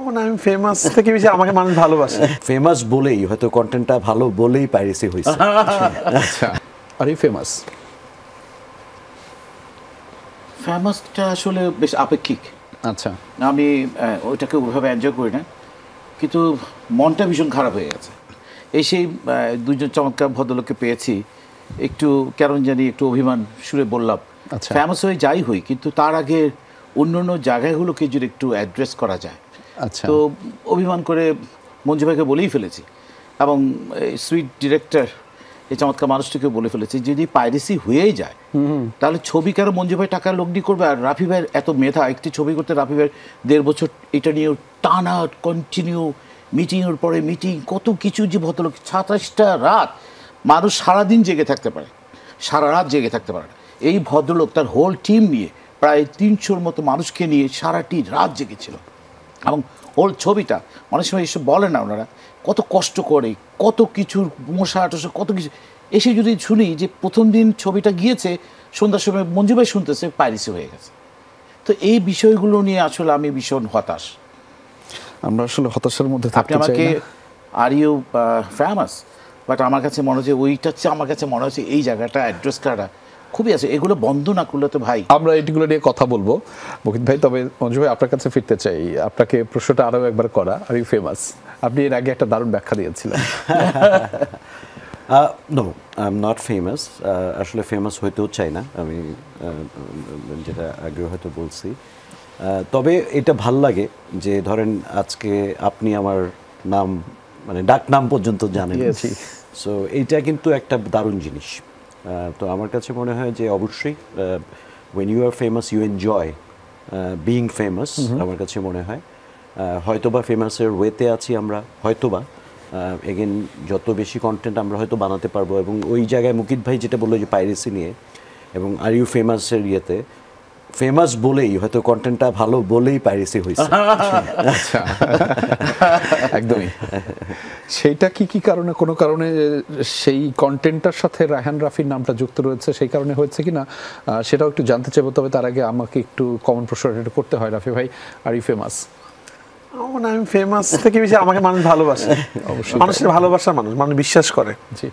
মানে আমি ফেমাস থেকে বেশি আমাকে মানুষ ভালোবাসে। ফেমাস বলেই হয়তো কন্টেন্টটা ভালো বলেই পাইরেসি হয়েছে। আচ্ছা, আর ইউ ফেমাস? ফেমাসটা আসলে বেশ আপেক্ষিক। আচ্ছা, আমি ওইটাকে ওইভাবে এনজয় করি না, কিন্তু মনটা ভীষণ খারাপ হয়ে গেছে। এই সেই দুইজন চমৎকার ভদ্রলোককে পেয়েছি, একটু কেমন জানি একটু অভিমান সুরে বললাম। আচ্ছা। ফেমাস হয়ে যাই হই, কিন্তু তার আগে অন্য অন্য জায়গাগুলোকে যদি একটু অ্যাড্রেস করা যায়। আচ্ছা, তো অভিমান করে মঞ্জু ভাইকে বলেই ফেলেছি, এবং সুইট ডিরেক্টর এই চমৎকার মানুষটিকে বলে ফেলেছি, যদি পাইরেসি হয়েই যায় তাহলে ছবি কেন মঞ্জু ভাই টাকা লগ্নি করবে? আর রাফি ভাইয়ের এত মেধা, একটি ছবি করতে রাফি ভাইয়ের 1.5 বছর এটা নিয়ে টানা কন্টিনিউ মিটিংয়ের পরে মিটিং, কত কিছু যে ভদ্রলোক 27টা রাত মানুষ সারাদিন জেগে থাকতে পারে, সারা রাত জেগে থাকতে পারে। এই ভদ্রলোক তার হোল টিম নিয়ে প্রায় 300-র মতো মানুষকে নিয়ে সারাটি রাত জেগেছিল, এবং হোল ছবিটা অনেক সময় এসব বলে না ওনারা কত কষ্ট করে, কত কিছুর মশা টশা কত কিছু। এসে যদি শুনি যে প্রথম দিন ছবিটা গিয়েছে সন্ধ্যার সময় মঞ্জু ভাই শুনতেছে পাইরেসি হয়ে গেছে, তো এই বিষয়গুলো নিয়ে আসলে আমি ভীষণ হতাশ। আমরা আসলে হতাশার মধ্যে আপনি থাকতে চাই আমাকে না। আর ইউ ফেমাস, বাট আমার কাছে মনে হচ্ছে ওইটা হচ্ছে, আমার কাছে মনে হচ্ছে এই জায়গাটা অ্যাড্রেস করাটা খুবই আছে। এগুলো বন্ধ না করলে তো ভাই। আমরা এটিগুলো নিয়ে কথা বলবো মুকিত ভাই, তবে মঞ্জু ভাই আপনার কাছে ফিরতে চাই, আপনাকে প্রশ্নটা আরও একবার করা। Are you famous? আপনি এর আগে একটা দারুণ ব্যাখ্যা দিয়েছিলেন। No, I am not famous. আসলে ফেমাস হইতেও চাই না আমি, যেটা আগে হয়তো বলছি। তবে এটা ভাল লাগে যে ধরেন আজকে আপনি আমার নাম মানে ডাক নাম পর্যন্ত জানেন, সো এইটা কিন্তু একটা দারুণ জিনিস। তো আমার কাছে মনে হয় যে অবশ্যই when you are famous you enjoy being famous। আমার কাছে মনে হয় হয়তোবা ফেমাসের ওয়েতে আছি আমরা, হয়তোবা এগেন যত বেশি কন্টেন্ট আমরা হয়তো বানাতে পারবো। এবং ওই জায়গায় মুকিত ভাই যেটা বললো যে পাইরেসি নিয়ে, এবং আর ইউ ফেমাসের ইয়েতে ফেমাস বলেই হয়তো কন্টেন্টটা ভালো বলেই পাইরেসি হয়েছে। আচ্ছা, একদমই। সেইটা কি কারণে, কোনো কারণে সেই কন্টেন্টটার সাথে রায়হান রাফির নামটা যুক্ত রয়েছে, সেই কারণে হয়েছে কিনা সেটাও একটু জানতে চাইবো। তবে তার আগে আমাকে একটু কমন প্রশ্নটা করতে হয়। রাফি ভাই, আর ইউ ফেমাস? মানে আমি ফেমাস থেকে বেশি আমাকে মানুষ ভালোবাসে। অবশ্যই মানুষের ভালোবাসার মানুষ বিশ্বাস করে। জি।